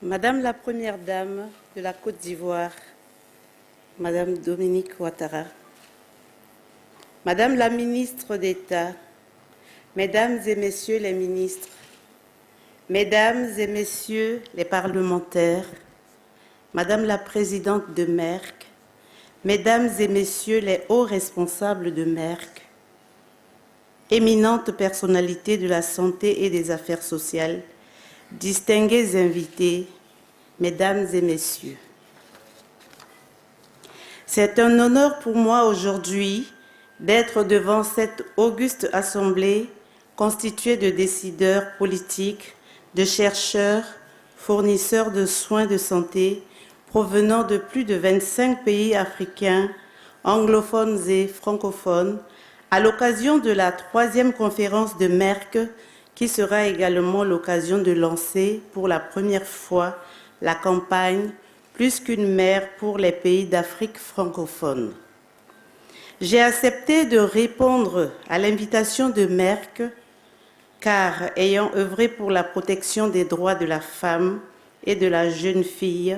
Madame la Première Dame de la Côte d'Ivoire, Madame Dominique Ouattara, Madame la Ministre d'État, Mesdames et Messieurs les ministres, Mesdames et Messieurs les parlementaires, Madame la Présidente de Merck, Mesdames et Messieurs les hauts responsables de Merck, éminentes personnalités de la santé et des affaires sociales, distingués invités, Mesdames et Messieurs. C'est un honneur pour moi aujourd'hui d'être devant cette auguste assemblée constituée de décideurs politiques, de chercheurs, fournisseurs de soins de santé provenant de plus de 25 pays africains, anglophones et francophones, à l'occasion de la 3e conférence de Merck, qui sera également l'occasion de lancer pour la première fois la campagne « Plus qu'une mère pour les pays d'Afrique francophone ». J'ai accepté de répondre à l'invitation de Merck, car ayant œuvré pour la protection des droits de la femme et de la jeune fille,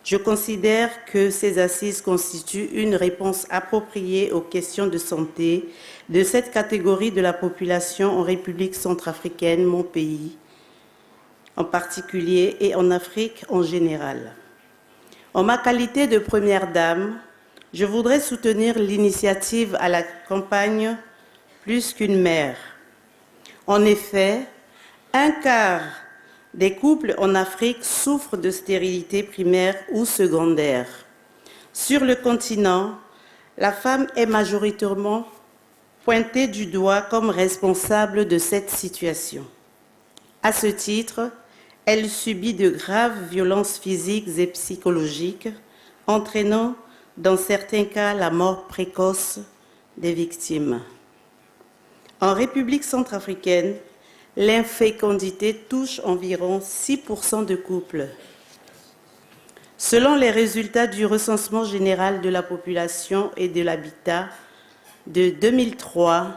je considère que ces assises constituent une réponse appropriée aux questions de santé de cette catégorie de la population en République centrafricaine, mon pays, en particulier, et en Afrique en général. En ma qualité de Première Dame, je voudrais soutenir l'initiative à la campagne « Plus qu'une mère ». En effet, un quart des couples en Afrique souffrent de stérilité primaire ou secondaire. Sur le continent, la femme est majoritairement pointée du doigt comme responsable de cette situation. À ce titre, elle subit de graves violences physiques et psychologiques, entraînant dans certains cas la mort précoce des victimes. En République centrafricaine, l'infécondité touche environ 6% de couples. Selon les résultats du recensement général de la population et de l'habitat de 2003,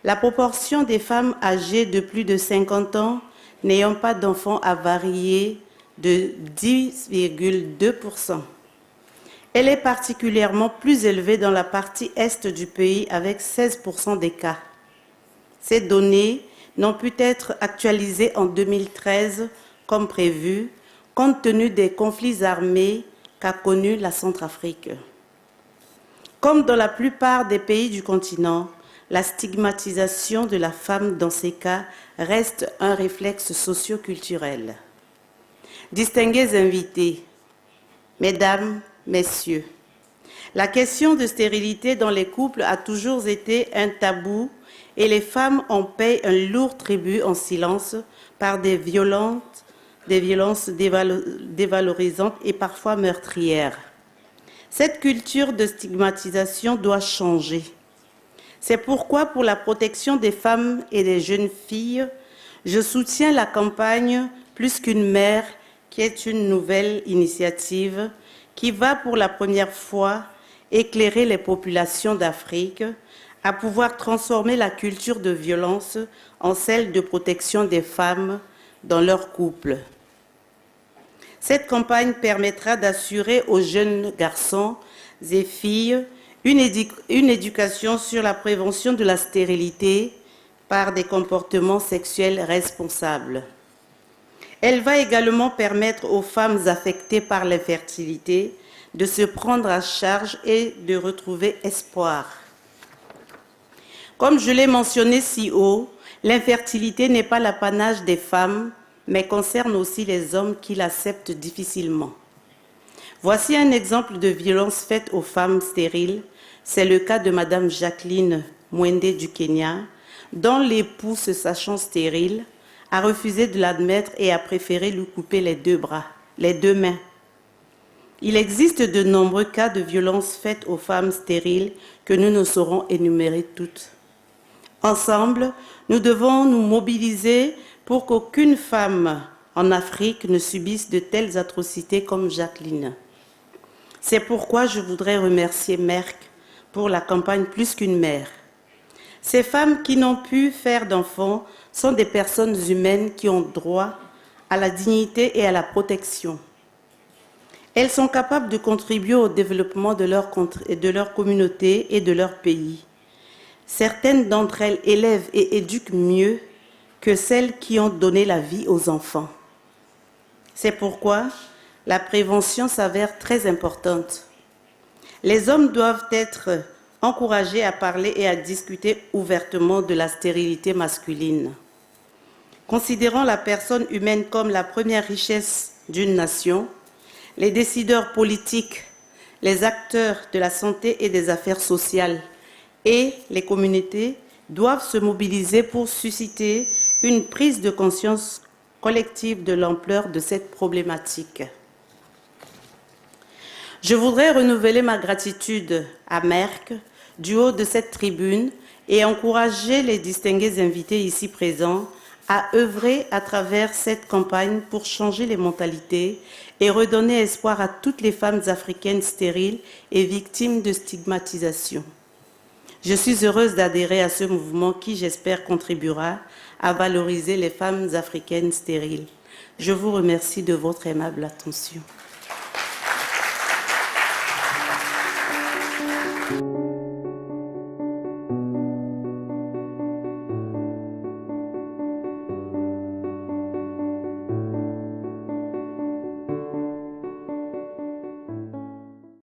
la proportion des femmes âgées de plus de 50 ans n'ayant pas d'enfants a varié de 10,2%. Elle est particulièrement plus élevée dans la partie est du pays avec 16% des cas. Ces données n'ont pu être actualisées en 2013 comme prévu, compte tenu des conflits armés qu'a connus la Centrafrique. Comme dans la plupart des pays du continent, la stigmatisation de la femme dans ces cas reste un réflexe socio-culturel. Distingués invités, Mesdames, Messieurs, la question de stérilité dans les couples a toujours été un tabou et les femmes en paient un lourd tribut en silence par des violences dévalorisantes et parfois meurtrières. Cette culture de stigmatisation doit changer. C'est pourquoi, pour la protection des femmes et des jeunes filles, je soutiens la campagne « Plus qu'une mère » qui est une nouvelle initiative qui va pour la première fois éclairer les populations d'Afrique à pouvoir transformer la culture de violence en celle de protection des femmes dans leur couple. Cette campagne permettra d'assurer aux jeunes garçons et filles une éducation sur la prévention de la stérilité par des comportements sexuels responsables. Elle va également permettre aux femmes affectées par l'infertilité de se prendre à charge et de retrouver espoir. Comme je l'ai mentionné si haut, l'infertilité n'est pas l'apanage des femmes, mais concerne aussi les hommes qui l'acceptent difficilement. Voici un exemple de violence faite aux femmes stériles. C'est le cas de Madame Jacqueline Mwende du Kenya, dont l'époux, se sachant stérile, a refusé de l'admettre et a préféré lui couper les deux mains. Il existe de nombreux cas de violence faites aux femmes stériles que nous ne saurons énumérer toutes. Ensemble, nous devons nous mobiliser pour qu'aucune femme en Afrique ne subisse de telles atrocités comme Jacqueline. C'est pourquoi je voudrais remercier Merck pour la campagne « Plus qu'une mère ». Ces femmes qui n'ont pu faire d'enfants sont des personnes humaines qui ont droit à la dignité et à la protection. Elles sont capables de contribuer au développement de leur communauté et de leur pays. Certaines d'entre elles élèvent et éduquent mieux que celles qui ont donné la vie aux enfants. C'est pourquoi la prévention s'avère très importante. Les hommes doivent être encouragés à parler et à discuter ouvertement de la stérilité masculine. Considérant la personne humaine comme la première richesse d'une nation, les décideurs politiques, les acteurs de la santé et des affaires sociales et les communautés doivent se mobiliser pour susciter une prise de conscience collective de l'ampleur de cette problématique. Je voudrais renouveler ma gratitude à Merck du haut de cette tribune et encourager les distingués invités ici présents à œuvrer à travers cette campagne pour changer les mentalités et redonner espoir à toutes les femmes africaines stériles et victimes de stigmatisation. Je suis heureuse d'adhérer à ce mouvement qui, j'espère, contribuera à valoriser les femmes africaines stériles. Je vous remercie de votre aimable attention.